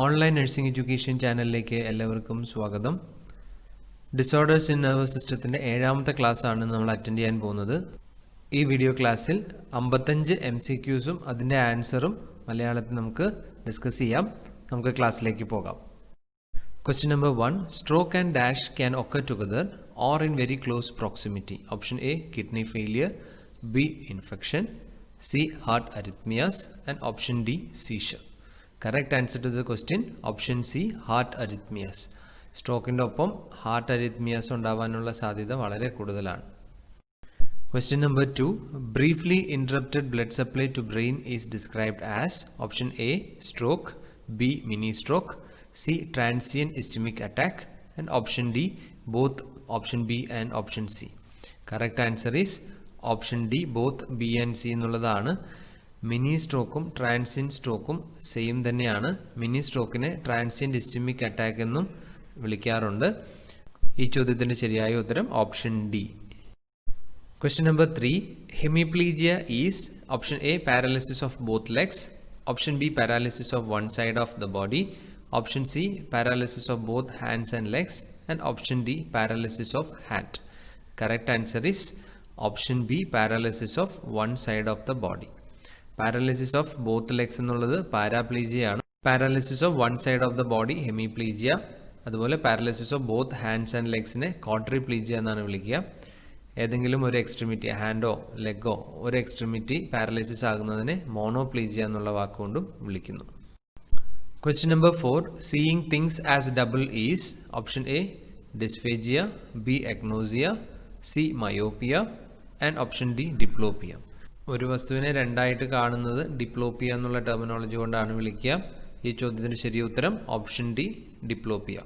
Online nursing education ചാനലിലേക്ക് എല്ലാവർക്കും സ്വാഗതം. ഡിസോർഡേഴ്സ് ഇൻ നെർവസ് സിസ്റ്റത്തിൻ്റെ 7ാമത്തെ ക്ലാസ്സാണ് നമ്മൾ അറ്റൻഡ് ചെയ്യാൻ പോകുന്നത്. ഈ വീഡിയോ ക്ലാസ്സിൽ 55 MCQസും അതിൻ്റെ ആൻസറും മലയാളത്തിൽ നമുക്ക് ഡിസ്കസ് ചെയ്യാം. നമുക്ക് ക്ലാസ്സിലേക്ക് പോകാം. Question number 1. Stroke and dash can occur together or in very close proximity. Option A, kidney failure. B, infection. C, heart arrhythmias. And option D, seizure. Correct answer to the question option C, heart arrhythmias. സ്ട്രോക്കിൻ്റെ ഒപ്പം heart arrhythmias ഉണ്ടാവാനുള്ള സാധ്യത വളരെ കൂടുതലാണ്. Question number 2. Briefly interrupted blood supply to brain is described as option A, stroke. B, mini stroke. C, transient ischemic attack. And option D, both option B and option C. Correct answer is option D, both B and C എന്നുള്ളതാണ്. Mini സ്ട്രോക്കും transient സ്ട്രോക്കും same തന്നെയാണ്. Mini സ്ട്രോക്കിനെ transient ഇസ്ചമിക് attack എന്നും വിളിക്കാറുണ്ട്. ഈ ചോദ്യത്തിൻ്റെ ശരിയായ ഉത്തരം option D. Question number 3. Hemiplegia is option A, paralysis of both legs. Option B, paralysis of one side of the body. Option C, paralysis of both hands and legs. And option D, paralysis of hand. Correct answer is option B, paralysis of one side of the body. Paralysis of both legs എന്നുള്ളത് paraplegia ആണ്. Paralysis of one side of the body hemiplegia. അതുപോലെ paralysis of both hands and ലെഗ്സിനെ quadriplegia എന്നാണ് വിളിക്കുക. ഏതെങ്കിലും ഒരു extremity, ഹാൻഡോ ലെഗോ ഒരു extremity paralysis ആകുന്നതിനെ മോണോപ്ലീജിയ എന്നുള്ള വാക്കുകൊണ്ടും വിളിക്കുന്നു. Question number 4. Seeing things as double is option A, dysphagia. B, agnosia. C, myopia. And option D, diplopia. ഒരു വസ്തുവിനെ രണ്ടായിട്ട് കാണുന്നത് ഡിപ്ലോപ്പിയ എന്നുള്ള ടെർമിനോളജി കൊണ്ടാണ് വിളിക്കുക. ഈ ചോദ്യത്തിന് ശരിയ ഉത്തരം option D, diplopia.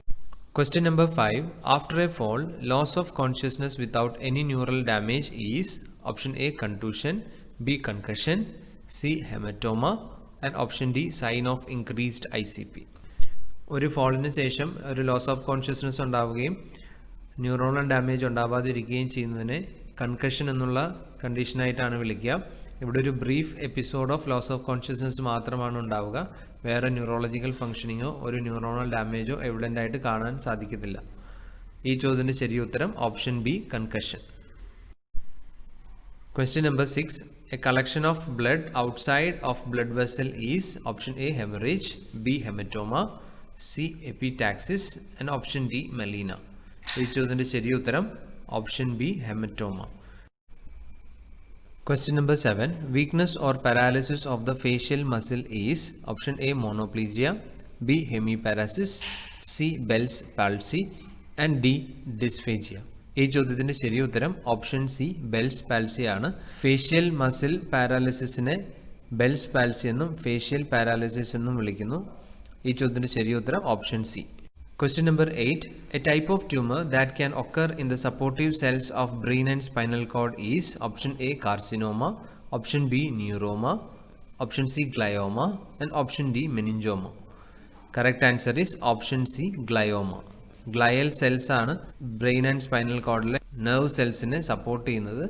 Question number 5. After a fall, loss of consciousness without any neural damage is option A, contusion. B, concussion. C, hematoma. And option D, sign of increased ICP. ഒരു ഫോളിന് ശേഷം ഒരു ലോസ് ഓഫ് കോൺഷ്യസ്നസ് ഉണ്ടാവുകയും neuronal damage ഉണ്ടാവാതിരിക്കുകയും ചെയ്യുന്നതിനെ concussion എന്നുള്ള കണ്ടീഷനായിട്ടാണ് വിളിക്കുക. ഇവിടെ ഒരു brief episode of loss of consciousness മാത്രമാണ് ഉണ്ടാവുക. വേറെ ന്യൂറോളജിക്കൽ ഫംഗ്ഷനിങ്ങോ ഒരു ന്യൂറോണൽ ഡാമേജോ എവിഡൻ്റ് ആയിട്ട് കാണാൻ സാധിക്കത്തില്ല. ഈ ചോദ്യത്തിൻ്റെ ശരിയ ഉത്തരം option B, concussion. Question number 6. A collection of blood outside of blood vessel is option A, hemorrhage. B, hematoma. C, epistaxis. And option D, melena. ഈ ചോദ്യത്തിൻ്റെ ശരിയ ഉത്തരം option B, haematoma. Question number 7. Weakness or paralysis of the facial muscle is option A, monoplegia. B, hemiparesis. C, Bell's palsy. And D, dysphagia. ഈ ചോദ്യത്തിൻ്റെ ശരിയ ഉത്തരം option C, bells പാൽസി ആണ്. Facial muscle പാരാലിസിസിനെ bells പാൽസി എന്നും ഫേഷ്യൽ പാരാലിസിസ് എന്നും വിളിക്കുന്നു. ഈ ചോദ്യത്തിൻ്റെ ശരിയ ഉത്തരം option C. Question number 8. A type of tumor that can occur in the supportive cells of brain and spinal cord is option A, carcinoma. Option B, neuroma. Option C, glioma. And option D, meningioma. Correct answer is option C, glioma. Glial cells ആണ് brain and spinal കോഡിലെ nerve സെൽസിനെ support ചെയ്യുന്നത്.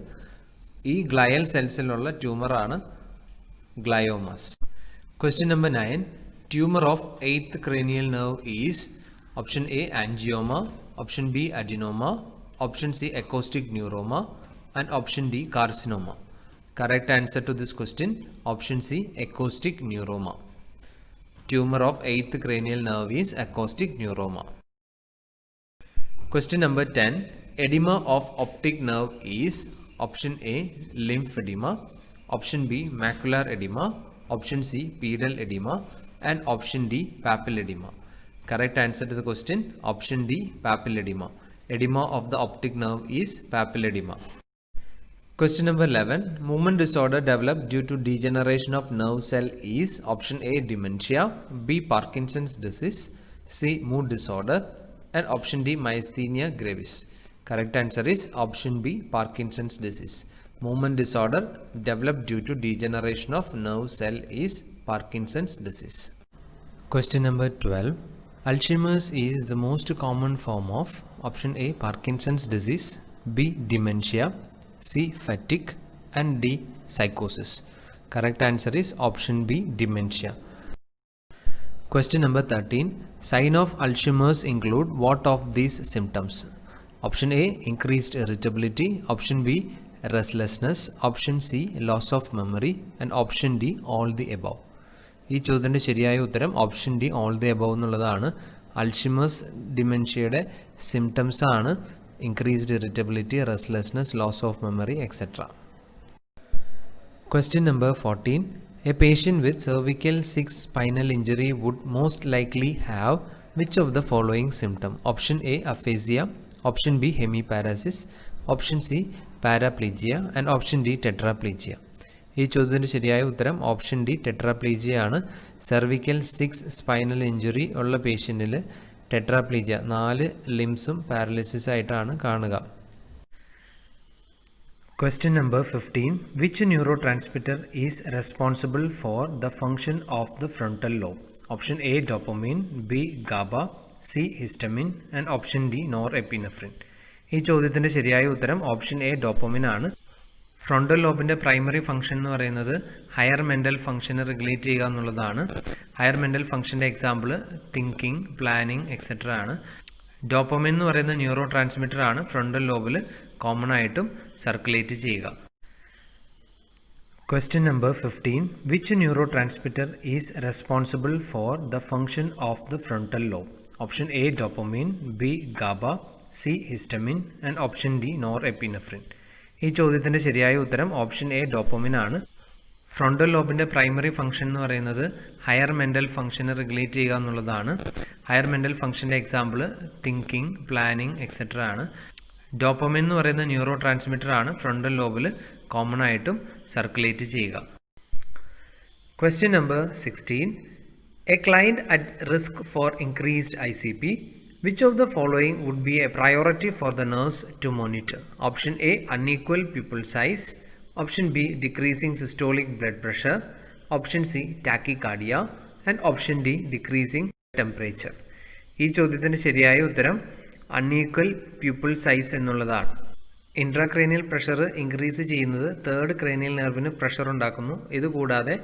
ഈ glial സെൽസിലുള്ള ട്യൂമറാണ് gliomas. Question number 9. Tumor of 8th cranial nerve is option A, angioma. Option B, adenoma. Option C, acoustic neuroma. And option D, carcinoma. Correct answer to this question option C, acoustic neuroma. Tumor of 8th cranial nerve is acoustic neuroma. Question number 10. Edema of optic nerve is option A, lymphedema. Option B, macular edema. Option C, pedal edema. And option D, papilledema. Correct answer to the question option D, papilledema. Edema of the optic nerve is papilledema. Question number 11. Movement disorder developed due to degeneration of nerve cell is option A, dementia. B, Parkinson's disease. C, mood disorder. And option D, myasthenia gravis. Correct answer is option B, Parkinson's disease. Movement disorder developed due to degeneration of nerve cell is Parkinson's disease. Question number 12. Alzheimer's is the most common form of option A, Parkinson's disease. B, dementia. C, fatigue. And D, psychosis. Correct answer is option B, dementia. Question number 13. Sign of Alzheimer's include what of these symptoms? Option A, increased irritability. Option B, restlessness. Option C, loss of memory. And option D, all the above. ഈ ചോദ്യത്തിൻ്റെ ശരിയായ ഉത്തരം option D all the above എന്നുള്ളതാണ്. Alzheimer's ഡിമെൻഷ്യയുടെ symptoms ആണ് increased irritability, restlessness, loss of memory etcetera. Question number 14. A patient with cervical 6 spinal injury would most likely have which of the following symptom? Option A, aphasia. Option B, hemiparesis. Option C, paraplegia. And option D, tetraplegia. ഈ ചോദ്യത്തിൻ്റെ ശരിയായ ഉത്തരം option D ടെട്രാപ്ലീജിയ ആണ്. Cervical 6 spinal injury ഉള്ള പേഷ്യൻറ്റിൽ ടെട്രാപ്ലീജിയ 4 ലിംസും paralysis ആയിട്ടാണ് കാണുക. Question number 15. Which neurotransmitter is responsible for the function of the frontal lobe? Option A, dopamine. B, GABA. C, histamine. And option D, norepinephrine. ഈ ചോദ്യത്തിൻ്റെ ശരിയായ ഉത്തരം ഓപ്ഷൻ എ ഡോപ്പമിൻ ആണ്. Frontal ലോബിൻ്റെ primary function എന്ന് പറയുന്നത് ഹയർ മെൻ്റൽ ഫംഗ്ഷനെ regulate ചെയ്യുക എന്നുള്ളതാണ്. ഹയർ മെൻ്റൽ ഫംഗ്ഷൻ്റെ എക്സാമ്പിൾ തിങ്കിങ്, പ്ലാനിങ് എക്സെട്ര ആണ്. ഡോപ്പമിൻ എന്ന് പറയുന്ന ന്യൂറോ ട്രാൻസ്മിറ്റർ ആണ് ഫ്രണ്ടൽ ലോബിൽ കോമൺ ആയിട്ടും സർക്കുലേറ്റ് ചെയ്യുക. Question number 15. Which neurotransmitter is responsible for the function of the frontal lobe? Option A, dopamine. B, GABA. C, histamine. And option D, norepinephrine. ഈ ചോദ്യത്തിൻ്റെ ശരിയായ ഉത്തരം ഓപ്ഷൻ എ ഡോപ്പമിൻ ആണ്. Frontal ലോബിൻ്റെ primary function എന്ന് പറയുന്നത് higher mental ഫംഗ്ഷനെ regulate ചെയ്യുക എന്നുള്ളതാണ്. ഹയർ മെൻ്റൽ ഫംഗ്ഷൻ്റെ എക്സാമ്പിൾ തിങ്കിങ്, പ്ലാനിങ് എക്സെട്ര ആണ്. ഡോപ്പമിൻ എന്ന് പറയുന്ന ന്യൂറോ ട്രാൻസ്മിറ്റർ ആണ് ഫ്രണ്ടൽ ലോബിൽ കോമൺ ആയിട്ടും സർക്കുലേറ്റ് ചെയ്യുക. Question number 16. A client at risk for increased ICP. Which of the following would be a priority for the nurse to monitor? Option A, unequal pupil size. Option B, decreasing systolic blood pressure. Option C, tachycardia. And option D, decreasing temperature. ഈ ചോദ്യത്തിൻ്റെ ശരിയായ ഉത്തരം unequal pupil size എന്നുള്ളതാണ്. Intracranial pressure increase ചെയ്യുന്നത് third cranial നെർവിന് pressure ഉണ്ടാക്കുന്നു. ഇതുകൂടാതെ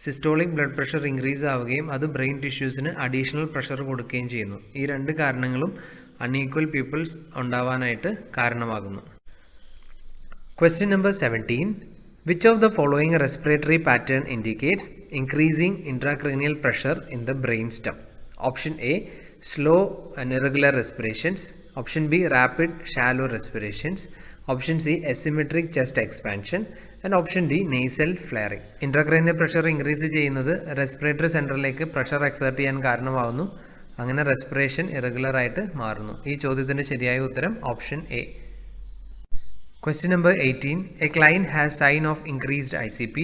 systolic blood pressure increase ആവുകയും അത് ബ്രെയിൻ ടിഷ്യൂസിന് അഡീഷണൽ പ്രഷർ കൊടുക്കുകയും ചെയ്യുന്നു. ഈ രണ്ട് കാരണങ്ങളും അൺഈക്വൽ പീപ്പിൾസ് ഉണ്ടാവാനായിട്ട് കാരണമാകുന്നു. Question number 17. Which of the following respiratory pattern indicates increasing intracranial pressure in the brainstem? Option A, slow and irregular respirations. Option B, rapid shallow respirations. Option C, asymmetric chest expansion. And option D, nasal flaring. Intracranial pressure increase ചെയ്യുന്നത് respiratory സെൻറ്ററിലേക്ക് pressure exert ചെയ്യാൻ കാരണമാകുന്നു. അങ്ങനെ respiration irregular ആയിട്ട് മാറുന്നു. ഈ ചോദ്യത്തിൻ്റെ ശരിയായ ഉത്തരം option A. Question number 18. A client has sign of increased ICP.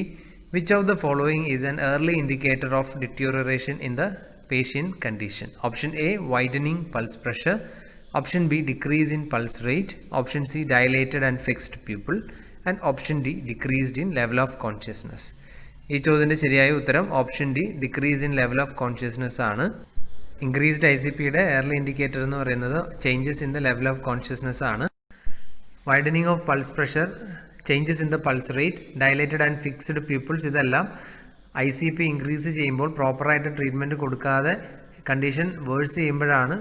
Which of the following is an early indicator of deterioration in the patient condition? Option A, widening pulse pressure. Option B, decrease in pulse rate. Option C, dilated and fixed pupil. And option D, decreased in level of consciousness. ഈ ചോദ്യത്തിൻ്റെ ശരിയായ ഉത്തരം option D decrease in level of consciousness ആണ്. Increased ICPയുടെ early indicator എന്ന് പറയുന്നത് changes in the level of consciousness ആണ്. Widening of pulse pressure, changes in the pulse rate, dilated and fixed pupils, ഇതെല്ലാം ICP ഇൻക്രീസ് ചെയ്യുമ്പോൾ പ്രോപ്പറായിട്ട് treatment കൊടുക്കാതെ condition verse ചെയ്യുമ്പോഴാണ്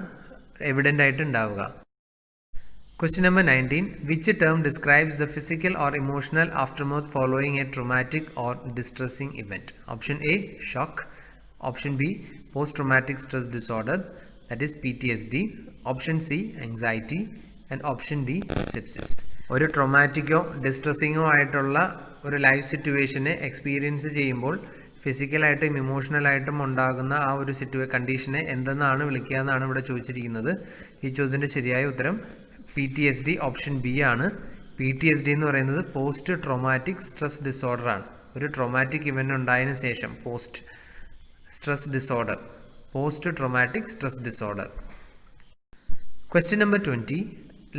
എവിഡൻ്റ് ആയിട്ട് ഉണ്ടാവുക. Question number 19. Which term describes the physical or emotional aftermath following a traumatic or distressing event? Option A, shock. Option B, post-traumatic stress disorder, that is PTSD. Option C, anxiety. And option D, sepsis. ഒരു ട്രോമാറ്റിക്കോ ഡിസ്ട്രസ്സിങ്ങോ ആയിട്ടുള്ള ഒരു life സിറ്റുവേഷനെ experience ചെയ്യുമ്പോൾ ഫിസിക്കലായിട്ടും ഇമോഷണലായിട്ടും ഉണ്ടാകുന്ന ആ ഒരു കണ്ടീഷനെ എന്തെന്നാണ് വിളിക്കുക എന്നാണ് ഇവിടെ ചോദിച്ചിരിക്കുന്നത്. ഈ ചോദ്യത്തിൻ്റെ ശരിയായ ഉത്തരം PTSD ഓപ്ഷൻ ബി ആണ്. PTSD എന്ന് പറയുന്നത് പോസ്റ്റ് ട്രോമാറ്റിക് സ്ട്രെസ് ഡിസോർഡർ ആണ്. ഒരു ട്രോമാറ്റിക് ഇവൻ്റ് ഉണ്ടായതിനു ശേഷം post traumatic stress disorder. Question number 20.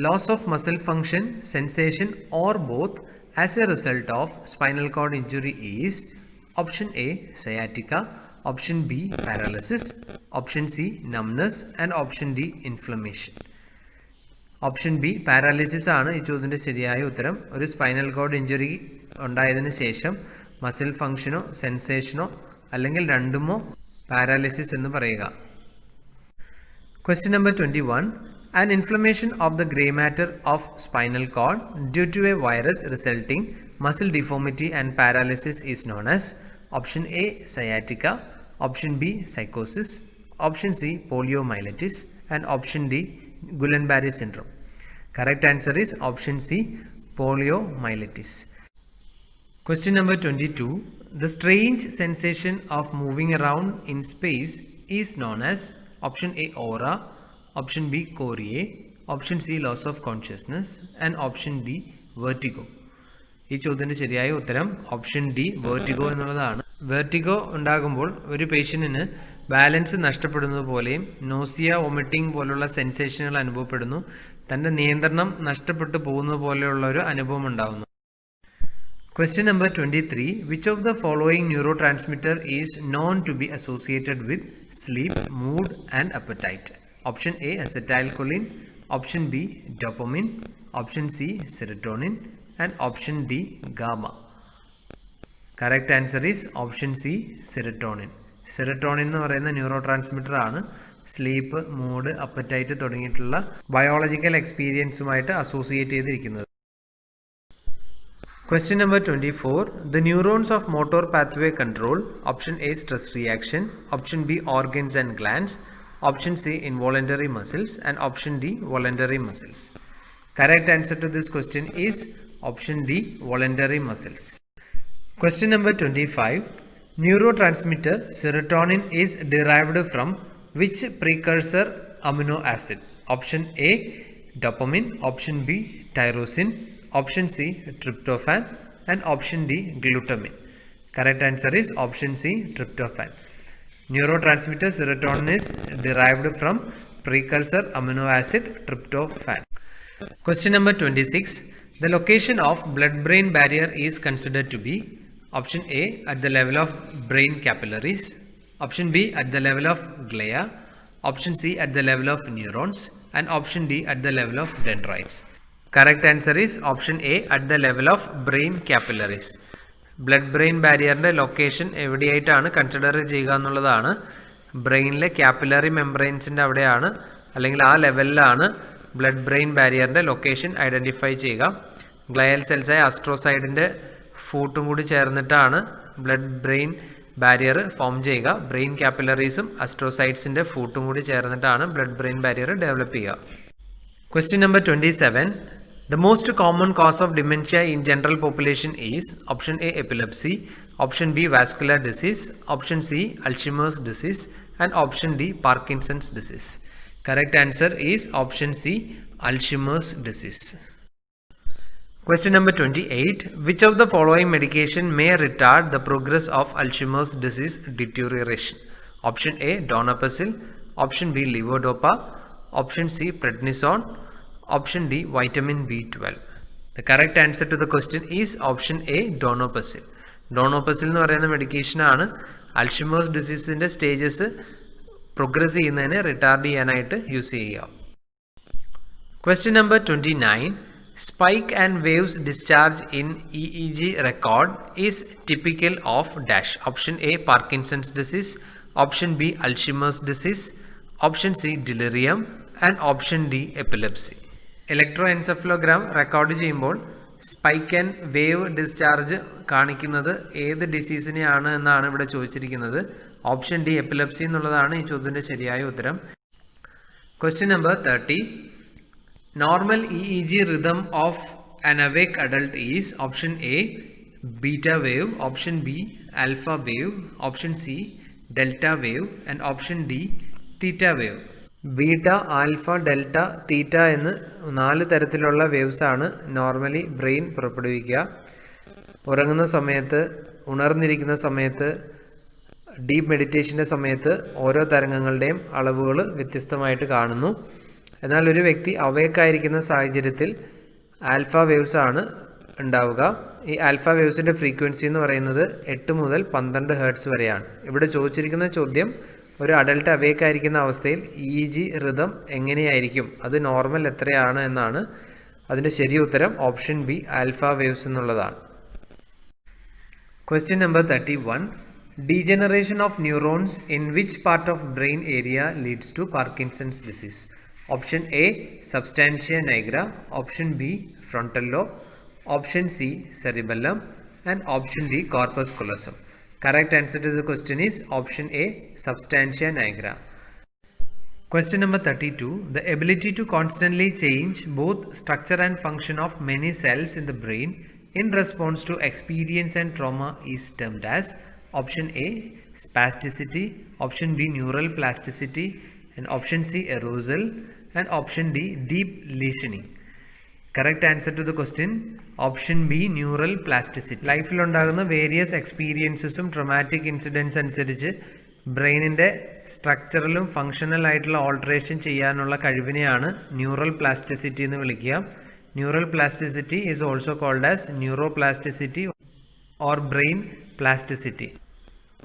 Loss of muscle function, sensation or both as a result of spinal cord injury is option A, sciatica. Option B, paralysis. Option C, numbness. And option D, inflammation. Option B paralysis ആണ് ഈ ചോദ്യത്തിൻ്റെ ശരിയായ ഉത്തരം. ഒരു spinal cord injury ഉണ്ടായതിനു ശേഷം muscle ഫങ്ഷനോ സെൻസേഷനോ അല്ലെങ്കിൽ രണ്ടുമോ paralysis എന്ന് പറയുക. Question number 21. An inflammation of the gray matter of spinal cord due to a virus resulting muscle deformity and paralysis is known as option A sciatica, option B psychosis, option C poliomyelitis, and option D Guillain-Barré syndrome. Correct answer is option C poliomyelitis. Question number 22. The strange sensation of moving around in space is known as option A aura, option B chorea, option C loss of consciousness, and option D vertigo. ഈ ചോദ്യത്തിൻ്റെ ശരിയായ ഉത്തരം option D vertigo എന്നുള്ളതാണ്. Vertigo ഉണ്ടാകുമ്പോൾ ഒരു പേഷ്യൻറ്റിന് balance നഷ്ടപ്പെടുന്നത് പോലെയും nausea vomiting പോലുള്ള സെൻസേഷനുകൾ അനുഭവപ്പെടുന്നു, തൻ്റെ നിയന്ത്രണം നഷ്ടപ്പെട്ടു പോകുന്നത് പോലെയുള്ള ഒരു അനുഭവം ഉണ്ടാകുന്നു. Question number 23. Which of the following neurotransmitter is known to be associated with sleep, mood and appetite? Option A acetylcholine, option B dopamine, option C serotonin, and option D GABA. Correct answer is option C serotonin. Serotonin എന്ന് പറയുന്ന neurotransmitter ആണ് sleep, mood, apatite തുടങ്ങിയിട്ടുള്ള biological എക്സ്പീരിയൻസുമായിട്ട് associate ചെയ്തിരിക്കുന്നത്. Question number 24. The neurons of motor pathway control, option A stress reaction, option B organs and glands, option C involuntary muscles, and option D voluntary muscles. Correct answer to this question is option D voluntary muscles. Question number 25. Neurotransmitter serotonin is derived from which precursor amino acid? Option A dopamine, option B tyrosine, option C tryptophan, and option D glutamine. Correct answer is option C tryptophan. Neurotransmitter serotonin is derived from precursor amino acid tryptophan. Question number 26. The location of blood-brain barrier is considered to be option A at the level of brain capillaries, option B at the level of glia, option C at the level of neurons, and option D at the level of dendrites. Correct answer is option A at the level of brain capillaries. Blood brain ബാരിയറിൻ്റെ location എവിടെയായിട്ടാണ് consider ചെയ്യുക എന്നുള്ളതാണ്. ബ്രെയിനിലെ capillary മെംബ്രെയിൻസിൻ്റെ അവിടെയാണ്, അല്ലെങ്കിൽ ആ ലെവലിലാണ് ബ്ലഡ് ബ്രെയിൻ ബാരിയറിൻ്റെ ലൊക്കേഷൻ ഐഡൻറ്റിഫൈ ചെയ്യുക. ഗ്ലയൽ സെൽസായ അസ്ട്രോസൈഡിൻ്റെ ഫൂട്ടും കൂടി ചേർന്നിട്ടാണ് ബ്ലഡ് ബ്രെയിൻ ബാരിയർ ഫോം ചെയ്യുക. ബ്രെയിൻ ക്യാപ്പിലറീസും അസ്ട്രോസൈഡ്സിൻ്റെ ഫൂട്ടും കൂടി ചേർന്നിട്ടാണ് ബ്ലഡ് ബ്രെയിൻ ബാരിയർ ഡെവലപ്പ് ചെയ്യുക. Question number 27. The most common cause of dementia in general population is option A epilepsy, option B vascular disease, option C Alzheimer's disease, and option D Parkinson's disease. Correct answer is option C Alzheimer's disease. Question number 28. Which of the following medication may retard the progress of Alzheimer's disease deterioration? Option A donepezil, option B levodopa, option C prednisone, option D vitamin B12. The correct answer to the question is option A donepezil. Donepezil എന്ന് പറയുന്ന മെഡിക്കേഷനാണ് Alzheimer's ഡിസീസിൻ്റെ stages progress ചെയ്യുന്നതിന് retarded ചെയ്യാനായിട്ട് use ചെയ്യുക. Question number 29. Spike and waves discharge in EEG record is typical of dash. Option A Parkinson's disease, option B Alzheimer's disease, option C delirium, and option D epilepsy. Electroencephalogram record ചെയ്യുമ്പോൾ spike and wave discharge കാണിക്കുന്നത് ഏത് ഡിസീസിനെയാണ് എന്നാണ് ഇവിടെ ചോദിച്ചിരിക്കുന്നത്. Option D epilepsy എന്നുള്ളതാണ് ഈ ചോദ്യത്തിൻ്റെ ശരിയായ ഉത്തരം. Question number 30. Normal EEG rhythm of an awake adult is option A beta wave, option B alpha wave, option C delta wave, and option D theta wave. Beta, alpha, delta, theta എന്ന് 4 തരത്തിലുള്ള waves ആണ് normally brain പുറപ്പെടുവിക്കുക. ഉറങ്ങുന്ന സമയത്ത്, ഉണർന്നിരിക്കുന്ന സമയത്ത്, deep മെഡിറ്റേഷൻ്റെ സമയത്ത് ഓരോ തരംഗങ്ങളുടെയും അളവുകൾ വ്യത്യസ്തമായിട്ട് കാണുന്നു. എന്നാൽ ഒരു വ്യക്തി അവേക്കായിരിക്കുന്ന സാഹചര്യത്തിൽ ആൽഫ വേവ്സ് ആണ് ഉണ്ടാവുക. ഈ ആൽഫ വേവ്സിൻ്റെ ഫ്രീക്വൻസി എന്ന് പറയുന്നത് 8 മുതൽ 12 ഹെർട്സ് വരെയാണ്. ഇവിടെ ചോദിച്ചിരിക്കുന്ന ചോദ്യം ഒരു അഡൽട്ട് അവേക്കായിരിക്കുന്ന അവസ്ഥയിൽ EEG rhythm എങ്ങനെയായിരിക്കും, അത് നോർമൽ എത്രയാണ് എന്നാണ്. അതിൻ്റെ ശരി ഉത്തരം ഓപ്ഷൻ ബി ആൽഫ വേവ്സ് എന്നുള്ളതാണ്. Question number 31. Degeneration of neurons in which part of brain area leads to Parkinson's disease? Option A, substantia nigra. Option B, frontal lobe. Option C, cerebellum. And option D, corpus callosum. Correct answer to the question is option A, substantia nigra. Question number 32. The ability to constantly change both structure and function of many cells in the brain in response to experience and trauma is termed as option A, spasticity, option B, neural plasticity, and option C, arousal, and option D, deep lesioning. Correct answer to the question option B, neural plasticity. ലൈഫിൽ ഉണ്ടാകുന്ന various എക്സ്പീരിയൻസസും traumatic incidents അനുസരിച്ച് ബ്രെയിനിൻ്റെ സ്ട്രക്ചറിലും functional ആയിട്ടുള്ള alteration ചെയ്യാനുള്ള കഴിവിനെയാണ് neural plasticity എന്ന് വിളിക്കുക. Neural plasticity is also called as neuroplasticity or brain plasticity.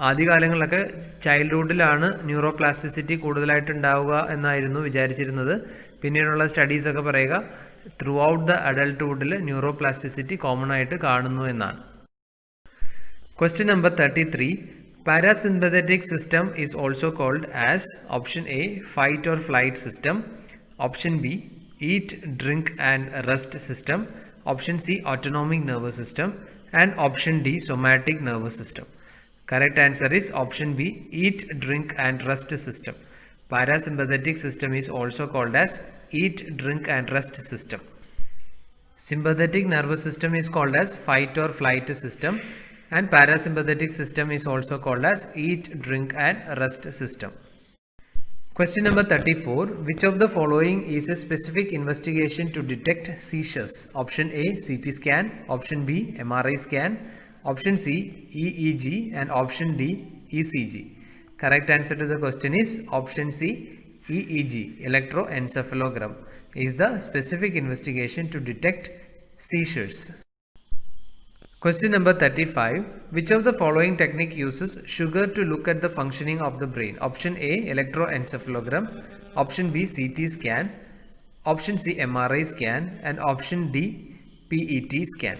ആദ്യകാലങ്ങളിലൊക്കെ ചൈൽഡ്ഹുഡിലാണ് neuroplasticity കൂടുതലായിട്ട് ഉണ്ടാവുക എന്നായിരുന്നു വിചാരിച്ചിരുന്നത്. പിന്നീടുള്ള സ്റ്റഡീസൊക്കെ പറയുക ത്രൂ ഔട്ട് ദ അഡൾട്ട്ഹുഡിൽ ന്യൂറോപ്ലാസ്റ്റിസിറ്റി കോമൺ ആയിട്ട് കാണുന്നു എന്നാണ്. Question number 33. Parasympathetic system is also called as option A, fight or flight system, option B, eat, drink and rest system, option C, autonomic nervous system, and option D, somatic nervous system. Correct answer is option B, eat, drink and rest system. Parasympathetic system is also called as eat, drink and rest system. Sympathetic nervous system is called as fight or flight system, and parasympathetic system is also called as eat, drink and rest system. Question number 34. Which of the following is a specific investigation to detect seizures? Option A, CT scan, option B, MRI scan, option C, EEG, and option D, ECG. Correct answer to the question is option C, EEG, electroencephalogram, is the specific investigation to detect seizures. Question number 35. Which of the following technique uses sugar to look at the functioning of the brain? Option A, electroencephalogram, option B, CT scan, option C, MRI scan, and option D, PET scan.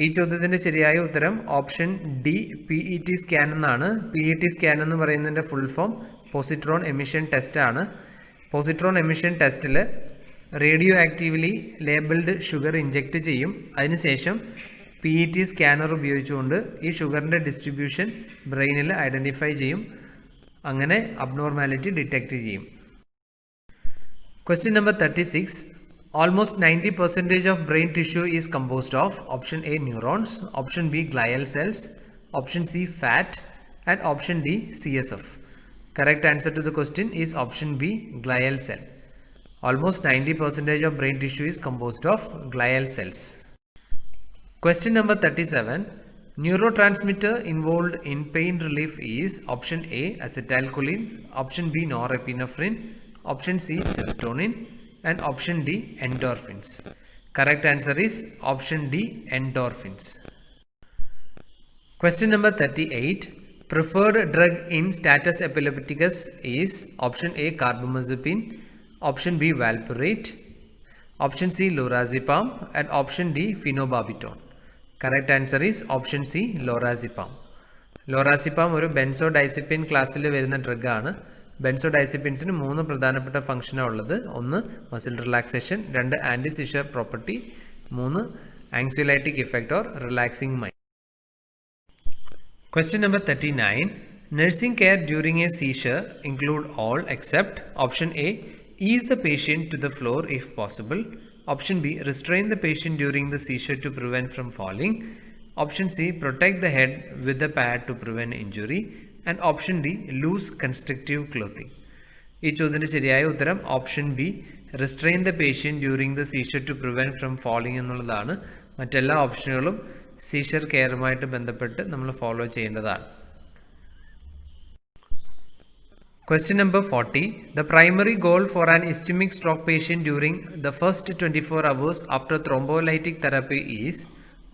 ഈ ചോദ്യത്തിൻ്റെ ശരിയായ ഉത്തരം option D PET scan എന്നാണ്. PET scan എന്ന് പറയുന്നതിൻ്റെ full form positron emission test ആണ്. Positron emission ടെസ്റ്റിൽ radio actively labelled sugar inject ചെയ്യും. അതിനുശേഷം PET സ്കാനർ ഉപയോഗിച്ചുകൊണ്ട് ഈ ഷുഗറിൻ്റെ ഡിസ്ട്രിബ്യൂഷൻ ബ്രെയിനിൽ ഐഡൻറ്റിഫൈ ചെയ്യും. അങ്ങനെ അബ്നോർമാലിറ്റി ഡിറ്റക്റ്റ് ചെയ്യും. Question number 36. Almost 90% of brain tissue is composed of option A, neurons, option B, glial cells, option C, fat, and option D, CSF. Correct answer to the question is option B, glial cell. Almost 90% of brain tissue is composed of glial cells. Question number 37. Neurotransmitter involved in pain relief is option A, acetylcholine, option B, norepinephrine, option C, serotonin, and option D, endorphins. Correct answer is option D, endorphins. Question number 38. Preferred drug in status epilepticus is option A, carbamazepine, option B, valproate, option C, lorazepam, and option D, phenobarbital. Correct answer is option C, lorazepam. Lorazepam ഒരു ബെൻസോഡൈസിപ്പിൻ ക്ലാസ്സിൽ വരുന്ന ഡ്രഗാണ്. ബെൻസോഡൈസിപ്പിൻസിന് 3 പ്രധാനപ്പെട്ട ഫംഗ്ഷനാണ് ഉള്ളത്. 1 muscle relaxation, 2 anti seizure property, 3 anxiolytic effect or relaxing mind. Question number 39. Nursing care during a seizure include all except option A, ease the patient to the floor if possible, option B, restrain the patient during the seizure to prevent from falling, option C, protect the head with the pad to prevent injury, and option D, loose constrictive clothing. ഈ ചോദ്യത്തിൻ്റെ ശരിയായ ഉത്തരം option B, restrain the patient during the seizure to prevent from falling എന്നുള്ളതാണ്. മറ്റെല്ലാ ഓപ്ഷനുകളും seizure കെയറുമായിട്ട് ബന്ധപ്പെട്ട് നമ്മൾ follow ചെയ്യേണ്ടതാണ്. Question number 40. The primary goal for an ischemic stroke patient during the first 24 hours after thrombolytic therapy is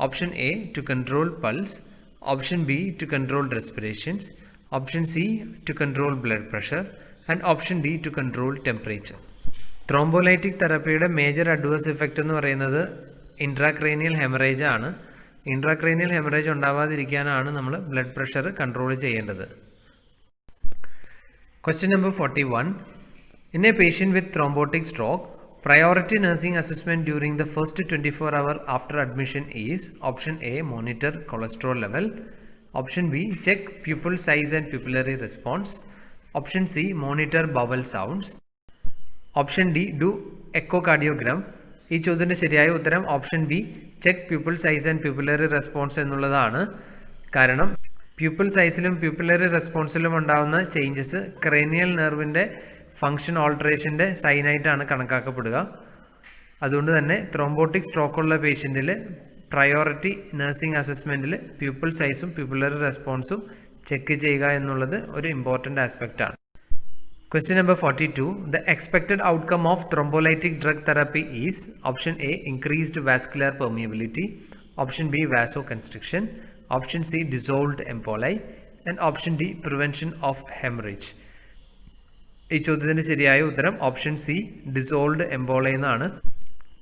option A, to control pulse, option B, to control respirations, option C, to control blood pressure, and option D, to control temperature. Thrombolytic therapyയുടെ major adverse effect എന്ന് പറയുന്നത് intracranial haemorrhage ആണ്. Intracranial haemorrhage ഉണ്ടാവാതിരിക്കാനാണ് നമ്മൾ blood pressure control ചെയ്യേണ്ടത്. Question number 41. In a patient with thrombotic stroke, priority nursing assessment during the first 24 hours after admission is option A, monitor cholesterol level, option B, check pupil size and pupillary response, option C, monitor bowel sounds, option D, do echocardiogram. ഈ ചോദ്യത്തിൻ്റെ ശരിയായ ഉത്തരം option B, check pupil size and pupillary response എന്നുള്ളതാണ്. കാരണം pupil സൈസിലും pupillary റെസ്പോൺസിലും ഉണ്ടാകുന്ന changes cranial നെർവിൻ്റെ function ഓൾട്ടറേഷൻ്റെ സൈനായിട്ടാണ് കണക്കാക്കപ്പെടുക. അതുകൊണ്ട് തന്നെ thrombotic സ്ട്രോക്കുള്ള പേഷ്യൻറ്റിൽ priority nursing അസസ്മെൻറ്റിൽ pupil സൈസും പ്യൂപ്പിലറി റെസ്പോൺസും ചെക്ക് ചെയ്യുക എന്നുള്ളത് ഒരു important ആസ്പെക്റ്റാണ്. Question number 42. The expected outcome of thrombolytic drug therapy is option A, increased vascular permeability, option B, vasoconstriction, option C, dissolved emboli, and option D, prevention of hemorrhage. ഈ ചോദ്യത്തിൻ്റെ ശരിയായ ഉത്തരം option C, dissolved എംബോളി എന്നാണ്.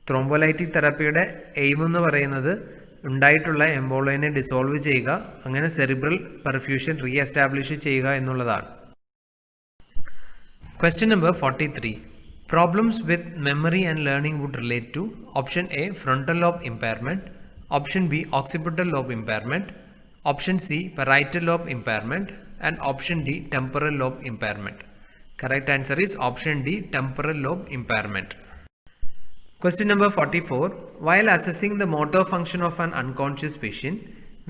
Thrombolytic തെറാപ്പിയുടെ aim എന്ന് പറയുന്നത് ഉണ്ടായിട്ടുള്ള എംബോളൈനെ dissolve ചെയ്യുക, അങ്ങനെ സെറിബ്രൽ പെർഫ്യൂഷൻ റീ എസ്റ്റാബ്ലിഷ് ചെയ്യുക എന്നുള്ളതാണ്. Question number 43. Problems with memory and learning would relate to option A, frontal lobe impairment, option B, occipital lobe impairment, option C, parietal lobe impairment, and option D, temporal lobe impairment. Correct answer is option D, temporal lobe impairment. Question number 44. While assessing the motor function of an unconscious patient,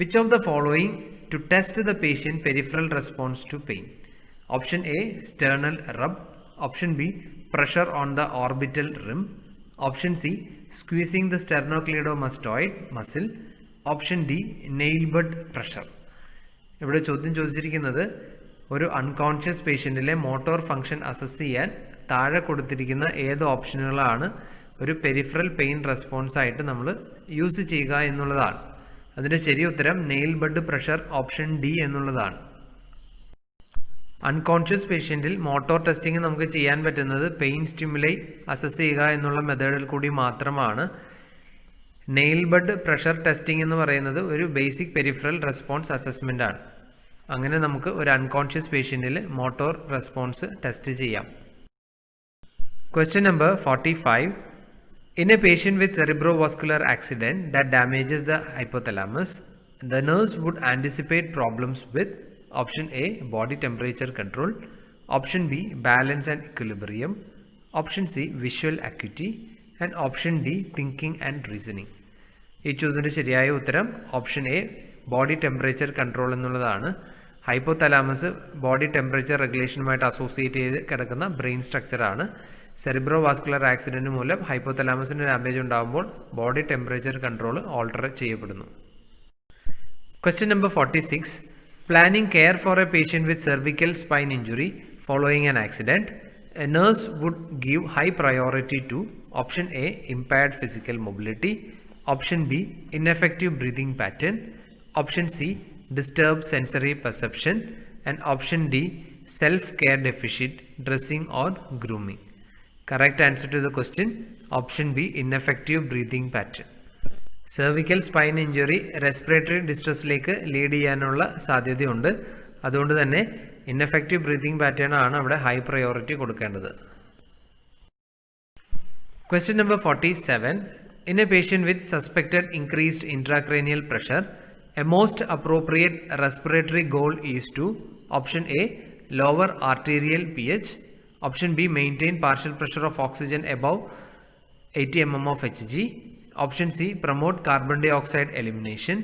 which of the following to test the patient peripheral response to pain? Option A, sternal rub, option B, pressure on the orbital rim, option C, squeezing the sternocleidomastoid muscle, option D, nail bud pressure. ഇവിടെ ചോദ്യം ചോദിച്ചിരിക്കുന്നത് ഒരു unconscious പേഷ്യൻറ്റിലെ motor function assess ചെയ്യാൻ താഴെ കൊടുത്തിരിക്കുന്ന ഏത് ഓപ്ഷനുകളാണ് ഒരു peripheral pain response ആയിട്ട് നമ്മൾ യൂസ് ചെയ്യുക എന്നുള്ളതാണ്. അതിൻ്റെ ശരി ഉത്തരം nail bud pressure option D എന്നുള്ളതാണ്. അൺകോൺഷ്യസ് പേഷ്യൻറ്റിൽ മോട്ടോർ ടെസ്റ്റിംഗ് നമുക്ക് ചെയ്യാൻ പറ്റുന്നത് പെയിൻ സ്റ്റിമുലൈ അസസ് ചെയ്യുക എന്നുള്ള മെത്തേഡിൽ കൂടി മാത്രമാണ്. നെയിൽ ബഡ് പ്രഷർ ടെസ്റ്റിംഗ് എന്ന് പറയുന്നത് ഒരു ബേസിക് പെരിഫറൽ റെസ്പോൺസ് അസസ്മെൻ്റ് ആണ്. അങ്ങനെ നമുക്ക് ഒരു അൺകോൺഷ്യസ് പേഷ്യൻറ്റിൽ മോട്ടോർ റെസ്പോൺസ് ടെസ്റ്റ് ചെയ്യാം. Question number 45. In a patient with cerebrovascular accident that damages the hypothalamus, the nurse would anticipate problems with option A, body temperature control, option B, balance and equilibrium, option C, visual acuity, and option D, thinking and reasoning. ഈ ചോദ്യത്തിൻ്റെ ശരിയായ ഉത്തരം option A, body temperature control എന്നുള്ളതാണ്. Hypothalamus body temperature റെഗുലേഷനുമായിട്ട് associate ചെയ്ത് കിടക്കുന്ന brain സ്ട്രക്ചറാണ്. Cerebro vascular accident മൂലം ഹൈപ്പോതലാമസിൻ്റെ damage ഉണ്ടാകുമ്പോൾ body temperature control alter ചെയ്യപ്പെടുന്നു. Question number 46. Planning care for a patient with cervical spine injury following an accident, a nurse would give high priority to option A, impaired physical mobility, option B, ineffective breathing pattern, option C, disturbed sensory perception, and option D, self-care deficit dressing or grooming. Correct answer to the question option B, ineffective breathing pattern. Cervical spine injury respiratory ഡിസ്ട്രസ്സിലേക്ക് lead ചെയ്യാനുള്ള സാധ്യതയുണ്ട്. അതുകൊണ്ട് തന്നെ ineffective breathing pattern ആണ് അവിടെ high priority കൊടുക്കേണ്ടത്. Question number 47. In a patient with suspected increased intracranial pressure, a most appropriate respiratory goal is to option A, lower arterial pH, option B, maintain partial pressure of oxygen above 80 mm of Hg, option C, promote carbon dioxide elimination,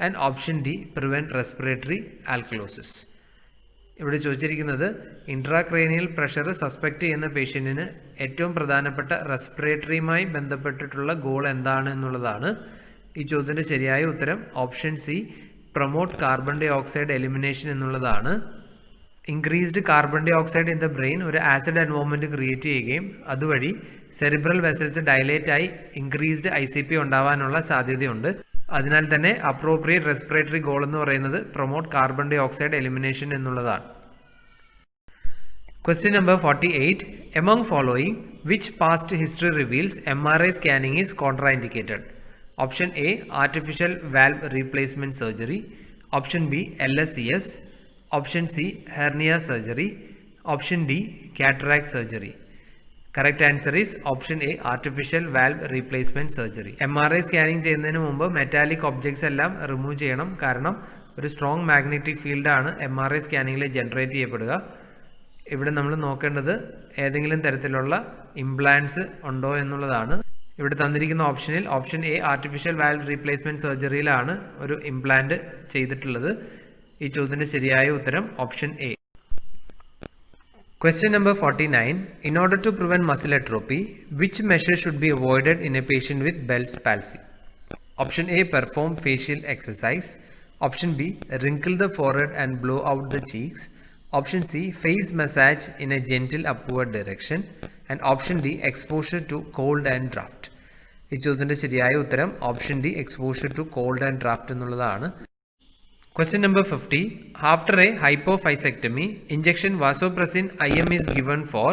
and option D, prevent respiratory alkalosis. ഇവിടെ ചോദിച്ചിരിക്കുന്നത് intracranial pressure suspect ചെയ്യുന്ന പേഷ്യൻറ്റിന് ഏറ്റവും പ്രധാനപ്പെട്ട റെസ്പിറേറ്ററിയുമായി ബന്ധപ്പെട്ടിട്ടുള്ള goal എന്താണ് എന്നുള്ളതാണ്. ഈ ചോദ്യത്തിൻ്റെ ശരിയായ ഉത്തരം option C, promote carbon dioxide elimination എന്നുള്ളതാണ്. Increased carbon dioxide in the brain ഒരു ആസിഡ് എൻവോൺമെൻറ്റ് ക്രിയേറ്റ് ചെയ്യുകയും അതുവഴി സെറിബ്രൽ വെസൽസ് ഡയലേറ്റ് ആയി ഇൻക്രീസ്ഡ് ICP ഉണ്ടാവാനുള്ള സാധ്യതയുണ്ട്. അതിനാൽ തന്നെ അപ്രോപ്രിയേറ്റ് റെസ്പിറേറ്ററി ഗോൾ എന്ന് പറയുന്നത് promote carbon dioxide elimination എന്നുള്ളതാണ്. Question number 48. Among following, which past history reveals MRI scanning is contraindicated? Option A, artificial valve replacement surgery. Option B, LSCS. Option C, hernia surgery. Option D, cataract surgery. Correct answer is option A, artificial valve replacement surgery. MRI scanning ചെയ്യുന്നതിന് മുമ്പ് metallic objects എല്ലാം remove ചെയ്യണം. കാരണം ഒരു strong magnetic ഫീൽഡാണ് MRI സ്കാനിങ്ങിൽ generate ചെയ്യപ്പെടുക. ഇവിടെ നമ്മൾ നോക്കേണ്ടത് ഏതെങ്കിലും തരത്തിലുള്ള ഇംപ്ലാന്റ്സ് ഉണ്ടോ എന്നുള്ളതാണ്. ഇവിടെ തന്നിരിക്കുന്ന ഓപ്ഷനിൽ option A artificial valve replacement സർജറിയിലാണ് ഒരു ഇംപ്ലാന്റ് ചെയ്തിട്ടുള്ളത്. ഈ ചോദ്യത്തിന്റെ ശരിയായ ഉത്തരം option A. Question number 49. In order to prevent muscle atrophy, which measure should be avoided in a patient with Bell's palsy? Option A, perform facial exercise. Option B, wrinkle the forehead and blow out the cheeks. Option C, face massage in a gentle upward direction. And option D, exposure to cold and draft. ഈ ചോദ്യത്തിന്റെ ശരിയായ ഉത്തരം option D, exposure to cold and draft എന്നുള്ളതാണ്. Question number 50. After a hypophyseectomy, injection vasopressin IM is given for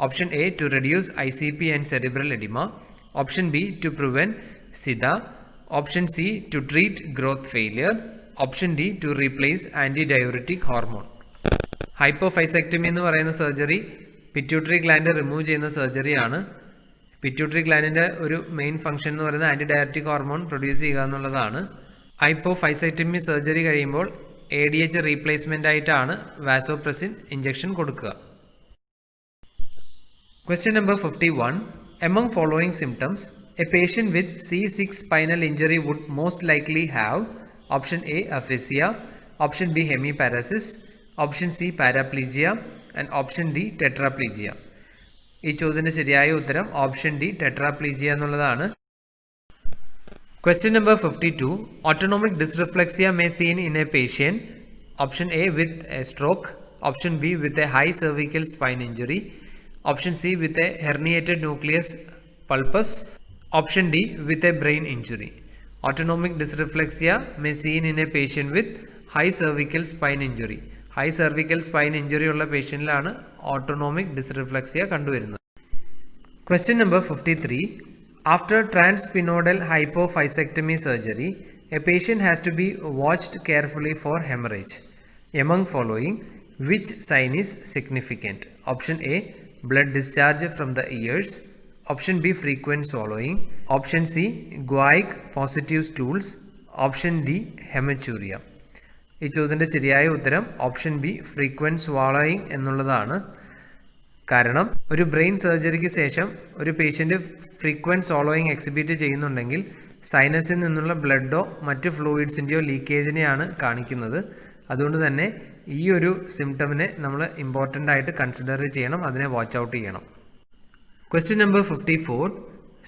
option A, to reduce ICP and cerebral edema. Option B, to prevent SIDA. Option C, to treat growth failure. Option D, to replace antidiuretic hormone. ഹൈപ്പോഫൈസെക്ടമി എന്ന് പറയുന്ന surgery pituitary gland remove ചെയ്യുന്ന സർജറിയാണ്. Pituitary ഗ്ലാൻഡിൻ്റെ ഒരു main function എന്ന് പറയുന്നത് ആൻറ്റിഡയററ്റിക് hormone produce ചെയ്യുക എന്നുള്ളതാണ്. ഹൈപ്പോഫൈസെക്ടമി surgery കഴിയുമ്പോൾ ADH replacement ആയിട്ടാണ് വാസോപ്രസിൻ ഇഞ്ചക്ഷൻ കൊടുക്കുക. Question number 51. Among following symptoms, a patient with C6 spinal injury would most likely have option A, aphasia, option B, hemiparesis, option C, paraplegia, and option D, tetraplegia. ഈ ചോദ്യത്തിന് ശരിയായ ഉത്തരം option D, ടെട്രാപ്ലീജിയ എന്നുള്ളതാണ്. Question number 52. Autonomic dysreflexia may seen in a patient. Option A, with a stroke. Option B, with a high cervical spine injury. Option C, with a herniated nucleus pulpus. Option D, with a brain injury. Autonomic dysreflexia may seen in a patient with high cervical spine injury. High cervical spine injury ഉള്ള പേഷ്യൻറ്റിലാണ് autonomic ഡിസ്റിഫ്ലക്സിയ കണ്ടുവരുന്നത്. Question number 53. After transpinodal hypophyseectomy surgery, a patient has to be watched carefully for hemorrhage. Among following, which sign is significant? Option A, blood discharge from the ears. Option B, frequent swallowing. Option C, guaic positive stools. Option D, hematuria. ഈ ചോദ്യത്തിൻ്റെ ശരിയായ ഉത്തരം option B, frequent swallowing എന്നുള്ളതാണ്. കാരണം ഒരു brain സർജറിക്ക് ശേഷം ഒരു പേഷ്യൻ്റ് ഫ്രീക്വൻറ്റ് സ്വാളോയിങ് എക്സിബിറ്റ് ചെയ്യുന്നുണ്ടെങ്കിൽ സൈനസിൽ നിന്നുള്ള ബ്ലഡോ മറ്റ് ഫ്ലൂയിഡ്സിൻ്റെയോ ലീക്കേജിനെയാണ് കാണിക്കുന്നത്. അതുകൊണ്ട് തന്നെ ഈ ഒരു സിംറ്റമിനെ നമ്മൾ ഇമ്പോർട്ടൻ്റ് ആയിട്ട് കൺസിഡർ ചെയ്യണം, അതിനെ വാച്ച് ഔട്ട് ചെയ്യണം. Question number 54.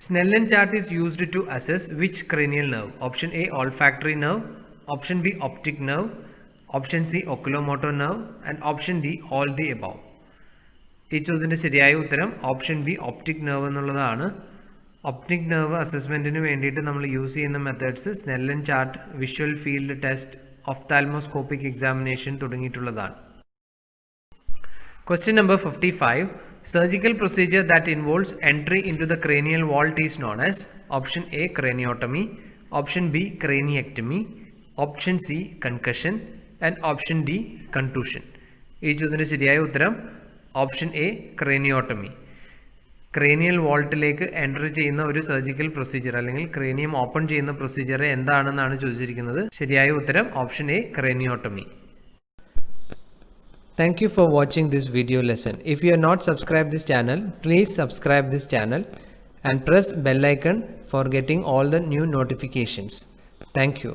Snellen chart is used to assess which cranial nerve? Option A, olfactory nerve. Option B, optic nerve. Option C, oculomotor nerve. And option D, all the above. ഈ ചോദ്യത്തിൻ്റെ ശരിയായ ഉത്തരം option B, optic nerve എന്നുള്ളതാണ്. Optic nerve അസസ്മെൻറ്റിന് വേണ്ടിയിട്ട് നമ്മൾ use ചെയ്യുന്ന methods Snellen chart, visual field test, ophthalmoscopic examination തുടങ്ങിയിട്ടുള്ളതാണ്. Question number 55. Surgical procedure that involves entry into the cranial vault is known as option A, craniotomy. Option B, craniectomy. Option C, concussion. And option D, contusion. ഈ ചോദ്യത്തിൻ്റെ ശരിയായ ഉത്തരം option A, craniotomy. Cranial വാൾട്ടിലേക്ക് enter ചെയ്യുന്ന ഒരു surgical procedure അല്ലെങ്കിൽ cranium open ചെയ്യുന്ന procedure എന്താണെന്നാണ് ചോദിച്ചിരിക്കുന്നത്. ശരിയായ ഉത്തരം option A, craniotomy. Thank you for watching this video lesson. If you are not subscribed this channel, please subscribe this channel and press bell icon for getting all the new notifications. Thank you.